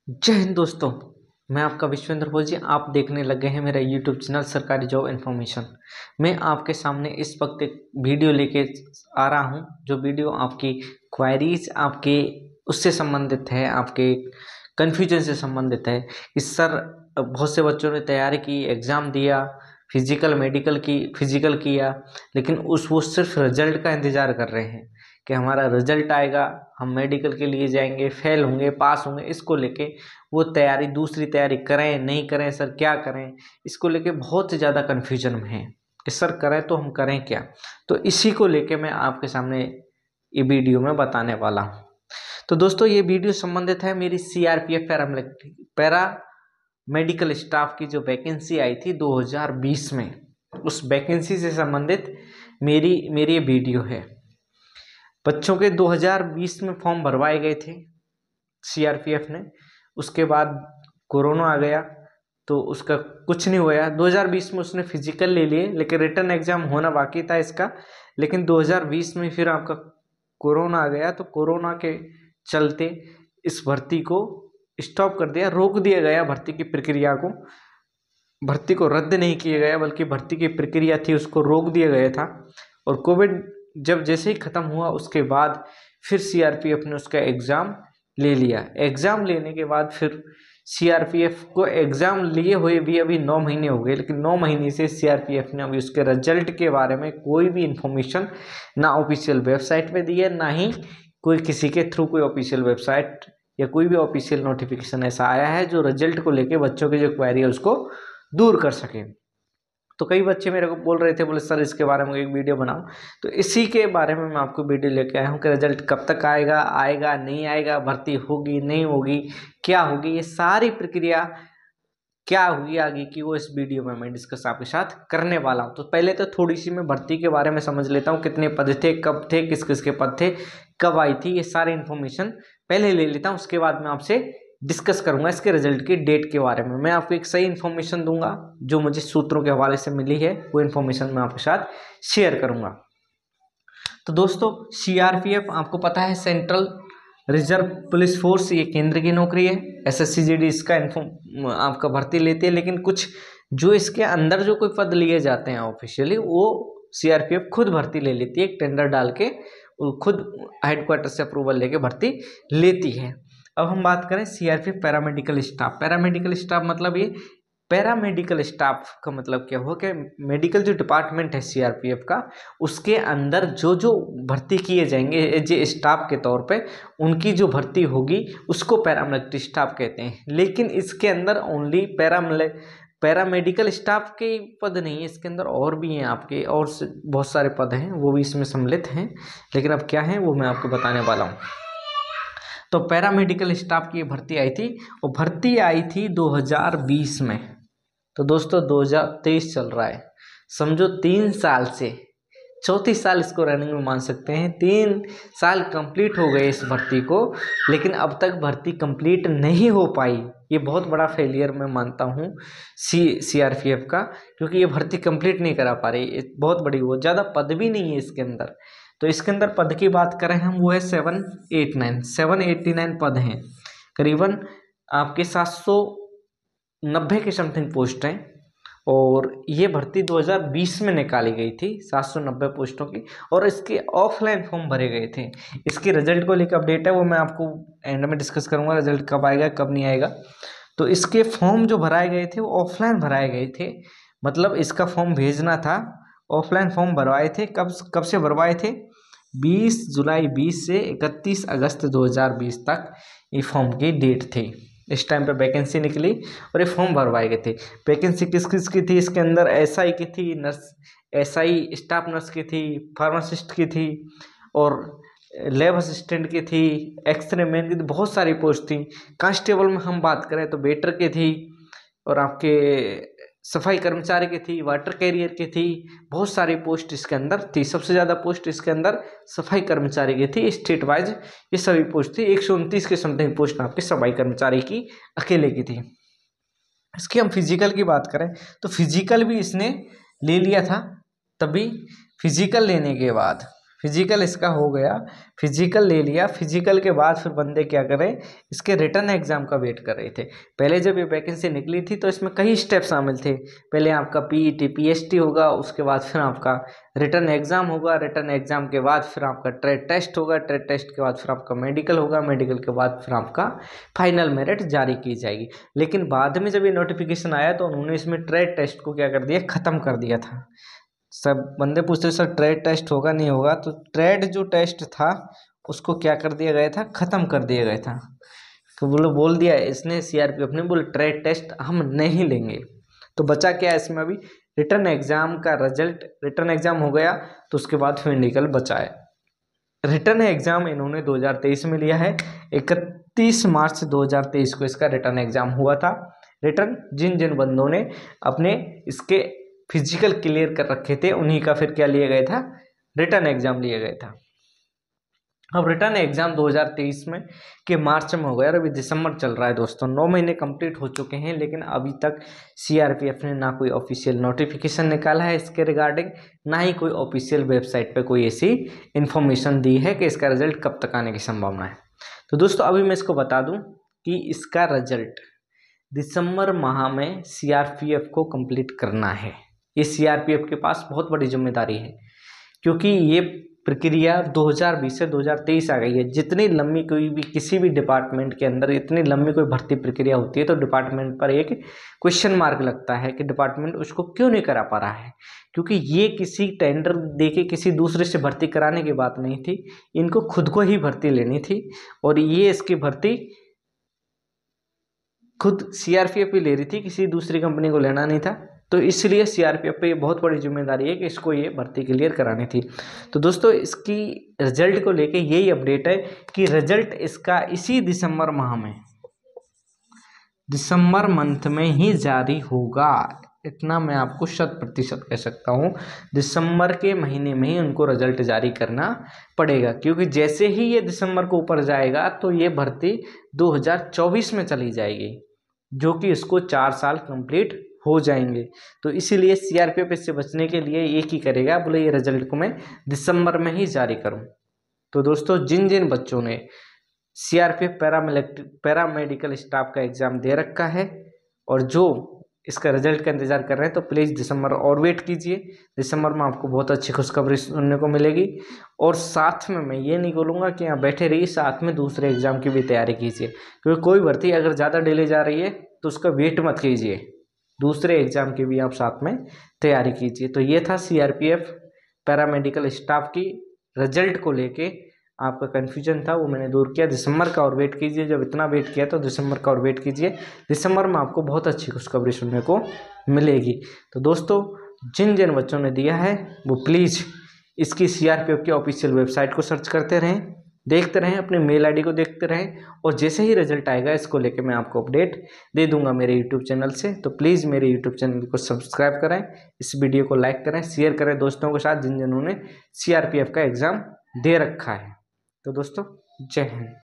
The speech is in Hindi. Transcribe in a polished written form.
जय हिंद दोस्तों। मैं आपका विश्वेंद्र भोज जी। आप देखने लगे हैं मेरा यूट्यूब चैनल सरकारी जॉब इन्फॉर्मेशन। मैं आपके सामने इस वक्त एक वीडियो लेके आ रहा हूं, जो वीडियो आपकी क्वायरीज आपके उससे संबंधित है, आपके कन्फ्यूजन से संबंधित है। इस सर बहुत से बच्चों ने तैयारी की, एग्ज़ाम दिया, फिजिकल किया, लेकिन वो सिर्फ रिजल्ट का इंतज़ार कर रहे हैं कि हमारा रिजल्ट आएगा, हम मेडिकल के लिए जाएंगे, फेल होंगे, पास होंगे। इसको लेके वो तैयारी, दूसरी तैयारी करें नहीं करें, सर क्या करें, इसको लेके बहुत ज़्यादा कन्फ्यूजन में है कि सर करें तो हम करें क्या। तो इसी को लेके मैं आपके सामने ये वीडियो में बताने वाला हूँ। तो दोस्तों, ये वीडियो संबंधित है मेरी सीआरपीएफ पैरा मेडिकल स्टाफ की जो वैकेंसी आई थी 2020 में, उस वैकेंसी से संबंधित मेरी ये वीडियो है। बच्चों के 2020 में फॉर्म भरवाए गए थे सीआरपीएफ ने। उसके बाद कोरोना आ गया तो उसका कुछ नहीं हुआ। 2020 में उसने फिजिकल ले लिए, लेकिन रिटर्न एग्जाम होना बाकी था इसका। लेकिन 2020 में फिर आपका कोरोना आ गया, तो कोरोना के चलते इस भर्ती को स्टॉप कर दिया, रोक दिया गया। भर्ती की प्रक्रिया को, भर्ती को रद्द नहीं किया गया, बल्कि भर्ती की प्रक्रिया थी उसको रोक दिया गया था। और कोविड जब जैसे ही ख़त्म हुआ, उसके बाद फिर सीआरपीएफ ने उसका एग्ज़ाम ले लिया। एग्ज़ाम लेने के बाद फिर सीआरपीएफ को एग्ज़ाम लिए हुए भी अभी 9 महीने हो गए, लेकिन 9 महीने से सीआरपीएफ ने अभी उसके रिजल्ट के बारे में कोई भी इन्फॉर्मेशन ना ऑफिशियल वेबसाइट पे दी है, ना ही कोई किसी के थ्रू कोई ऑफिशियल वेबसाइट या कोई भी ऑफिशियल नोटिफिकेशन ऐसा आया है जो रिजल्ट को लेके बच्चों की जो क्वेरी है उसको दूर कर सके। तो कई बच्चे मेरे को बोल रहे थे, बोले सर इसके बारे में एक वीडियो बनाओ। तो इसी के बारे में मैं आपको वीडियो लेके आया हूँ कि रिजल्ट कब तक आएगा, आएगा नहीं आएगा, भर्ती होगी नहीं होगी, क्या होगी, ये सारी प्रक्रिया क्या होगी आगे की, वो इस वीडियो में मैं डिस्कस आपके साथ करने वाला हूँ। तो पहले तो थोड़ी सी मैं भर्ती के बारे में समझ लेता हूँ, कितने पद थे, कब थे, किस किस के पद थे, कब आई थी, ये सारी इन्फॉर्मेशन पहले ले लेता हूँ। उसके बाद मैं आपसे डिस्कस करूंगा इसके रिजल्ट की डेट के बारे में। मैं आपको एक सही इन्फॉर्मेशन दूंगा, जो मुझे सूत्रों के हवाले से मिली है, वो इन्फॉर्मेशन मैं आपके साथ शेयर करूंगा। तो दोस्तों, सीआरपीएफ आपको पता है सेंट्रल रिजर्व पुलिस फोर्स, ये केंद्र की नौकरी है। एसएससी-जीडी इसका आपका भर्ती लेती है, लेकिन कुछ जो इसके अंदर जो कोई पद लिए जाते हैं ऑफिशियली, वो सीआरपीएफ खुद भर्ती ले लेती है। एक टेंडर डाल के वो खुद हेडक्वार्टर से अप्रूवल लेके भर्ती लेती है। अब हम बात करें CRPF paramedical staff. Paramedical staff मतलब ये पैरामेडिकल स्टाफ का मतलब क्या हो कि मेडिकल जो डिपार्टमेंट है सीआरपीएफ का, उसके अंदर जो जो भर्ती किए जाएंगे एज ए स्टाफ के तौर पे, उनकी जो भर्ती होगी उसको पैरामेडिकल स्टाफ कहते हैं। लेकिन इसके अंदर ओनली पैरामेडिकल स्टाफ के पद नहीं है, इसके अंदर और भी हैं आपके, और बहुत सारे पद हैं, वो भी इसमें सम्मिलित हैं। लेकिन अब क्या है वो मैं आपको बताने वाला हूँ। तो पैरामेडिकल स्टाफ की भर्ती आई थी, और भर्ती आई थी 2020 में। तो दोस्तों 2023 चल रहा है, समझो 3 साल से, चौथी साल इसको रनिंग में मान सकते हैं। 3 साल कंप्लीट हो गए इस भर्ती को, लेकिन अब तक भर्ती कंप्लीट नहीं हो पाई। ये बहुत बड़ा फेलियर मैं मानता हूँ सीआरपीएफ का, क्योंकि ये भर्ती कंप्लीट नहीं करा पा रही। बहुत बड़ी, वो ज़्यादा पद भी नहीं है इसके अंदर। तो इसके अंदर पद की बात करें हम, वो है 789 पद हैं। करीबन आपके 790 के समथिंग पोस्ट हैं। और ये भर्ती 2020 में निकाली गई थी, 790 पोस्टों की, और इसके ऑफलाइन फॉर्म भरे गए थे। इसके रिजल्ट को लेकर अपडेट है, वो मैं आपको एंड में डिस्कस करूंगा, रिजल्ट कब आएगा कब नहीं आएगा। तो इसके फॉर्म जो भराए गए थे वो ऑफलाइन भराए गए थे, मतलब इसका फॉर्म भेजना था, ऑफलाइन फॉर्म भरवाए थे। कब से भरवाए थे? 20 जुलाई 20 से 31 अगस्त 2020 तक ये फॉर्म की डेट थी। इस टाइम पे वैकेंसी निकली और ये फॉर्म भरवाए गए थे। वैकेंसी किस किस की थी इसके अंदर? एसआई की थी, एसआई स्टाफ नर्स की थी, फार्मासिस्ट की थी, और लैब असिस्टेंट की थी, एक्सरे मैन की थी, बहुत सारी पोस्ट थी। कांस्टेबल में हम बात करें तो वेटर की थी, और आपके सफाई कर्मचारी की थी, वाटर कैरियर की थी, बहुत सारी पोस्ट इसके अंदर थी। सबसे ज़्यादा पोस्ट इसके अंदर सफाई कर्मचारी की थी, स्टेट वाइज ये सभी पोस्ट थी। 129 के समथिंग पोस्ट आपके सफाई कर्मचारी की अकेले की थी। इसकी हम फिजिकल की बात करें तो फिजिकल भी इसने ले लिया था। तभी फिजिकल लेने के बाद फिजिकल इसका हो गया, फिजिकल ले लिया, फिजिकल के बाद फिर बंदे क्या करें, इसके रिटर्न एग्जाम का वेट कर रहे थे। पहले जब ये वैकेंसी निकली थी तो इसमें कई स्टेप शामिल थे। पहले आपका पीईटी पीएसटी होगा, उसके बाद फिर आपका रिटर्न एग्जाम होगा, रिटर्न एग्जाम के बाद फिर आपका ट्रेड टेस्ट होगा, ट्रेड टेस्ट के बाद फिर आपका मेडिकल होगा, मेडिकल के बाद फिर आपका फाइनल मेरिट जारी की जाएगी। लेकिन बाद में जब ये नोटिफिकेशन आया तो उन्होंने इसमें ट्रेड टेस्ट को क्या कर दिया, ख़त्म कर दिया था। सब बंदे पूछते सर ट्रेड टेस्ट होगा नहीं होगा, तो ट्रेड जो टेस्ट था उसको क्या कर दिया गया था, ख़त्म कर दिया गया था। तो बोल दिया इसने, सीआरपीएफ ने, बोले ट्रेड टेस्ट हम नहीं लेंगे। तो बचा क्या है इसमें अभी, रिटर्न एग्जाम का रिजल्ट। रिटर्न एग्जाम हो गया तो उसके बाद फिर मेडिकल बचा है। रिटर्न एग्जाम इन्होंने 2023 में लिया है। 31 मार्च 2023 को इसका रिटर्न एग्जाम हुआ था। रिटर्न जिन जिन बंदों ने अपने इसके फिजिकल क्लियर कर रखे थे उन्हीं का फिर क्या लिया गया था, रिटर्न एग्जाम लिया गया था। अब रिटर्न एग्जाम 2023 में के मार्च में हो गया और अभी दिसंबर चल रहा है दोस्तों। 9 महीने कंप्लीट हो चुके हैं, लेकिन अभी तक सीआरपीएफ ने ना कोई ऑफिशियल नोटिफिकेशन निकाला है इसके रिगार्डिंग, ना ही कोई ऑफिशियल वेबसाइट पे कोई ऐसी इन्फॉर्मेशन दी है कि इसका रिजल्ट कब तक आने की संभावना है। तो दोस्तों अभी मैं इसको बता दूं कि इसका रिजल्ट दिसंबर माह में सीआरपीएफ को कंप्लीट करना है। ये सीआरपीएफ के पास बहुत बड़ी जिम्मेदारी है, क्योंकि ये प्रक्रिया 2020 से 2023 आ गई है। जितनी लंबी कोई भी किसी भी डिपार्टमेंट के अंदर इतनी लंबी कोई भर्ती प्रक्रिया होती है तो डिपार्टमेंट पर एक क्वेश्चन मार्क लगता है कि डिपार्टमेंट उसको क्यों नहीं करा पा रहा है। क्योंकि ये किसी टेंडर देके किसी दूसरे से भर्ती कराने की बात नहीं थी, इनको खुद को ही भर्ती लेनी थी और ये इसकी भर्ती खुद सीआरपीएफ ही ले रही थी, किसी दूसरी कंपनी को लेना नहीं था। तो इसलिए सीआरपीएफ पे ये बहुत बड़ी जिम्मेदारी है कि इसको ये भर्ती क्लियर करानी थी। तो दोस्तों इसकी रिजल्ट को लेके यही अपडेट है कि रिजल्ट इसका इसी दिसंबर माह में, दिसंबर मंथ में ही जारी होगा। इतना मैं आपको 100% कह सकता हूँ, दिसंबर के महीने में ही उनको रिजल्ट जारी करना पड़ेगा। क्योंकि जैसे ही ये दिसंबर को ऊपर जाएगा तो ये भर्ती 2024 में चली जाएगी, जो कि इसको 4 साल कंप्लीट हो जाएंगे। तो इसीलिए सीआरपीएफ इससे बचने के लिए एक ही करेगा, बोले ये रिजल्ट को मैं दिसंबर में ही जारी करूं। तो दोस्तों जिन जिन बच्चों ने सीआरपीएफ पैरामेडिकल स्टाफ का एग्ज़ाम दे रखा है और जो इसका रिजल्ट का इंतज़ार कर रहे हैं, तो प्लीज़ दिसंबर और वेट कीजिए। दिसंबर में आपको बहुत अच्छी खुशखबरी सुनने को मिलेगी। और साथ में मैं ये नहीं बोलूँगा कि यहाँ बैठे रहिए, साथ में दूसरे एग्ज़ाम की भी तैयारी कीजिए। क्योंकि कोई भर्ती अगर ज़्यादा डिले जा रही है तो उसका वेट मत कीजिए, दूसरे एग्ज़ाम की भी आप साथ में तैयारी कीजिए। तो ये था सीआरपीएफ पैरामेडिकल स्टाफ की रिजल्ट को लेके आपका कन्फ्यूजन था, वो मैंने दूर किया। दिसंबर का और वेट कीजिए, जब इतना वेट किया तो दिसंबर का और वेट कीजिए। दिसंबर में आपको बहुत अच्छी खुशखबरी सुनने को मिलेगी। तो दोस्तों जिन जिन बच्चों ने दिया है वो प्लीज़ इसकी सीआरपीएफ की ऑफिशियल वेबसाइट को सर्च करते रहें, देखते रहें, अपने मेल आईडी को देखते रहें, और जैसे ही रिजल्ट आएगा इसको लेके मैं आपको अपडेट दे दूंगा मेरे यूट्यूब चैनल से। तो प्लीज़ मेरे यूट्यूब चैनल को सब्सक्राइब करें, इस वीडियो को लाइक करें, शेयर करें दोस्तों के साथ जिन जिन्होंने सीआरपीएफ का एग्ज़ाम दे रखा है। तो दोस्तों जय हिंद।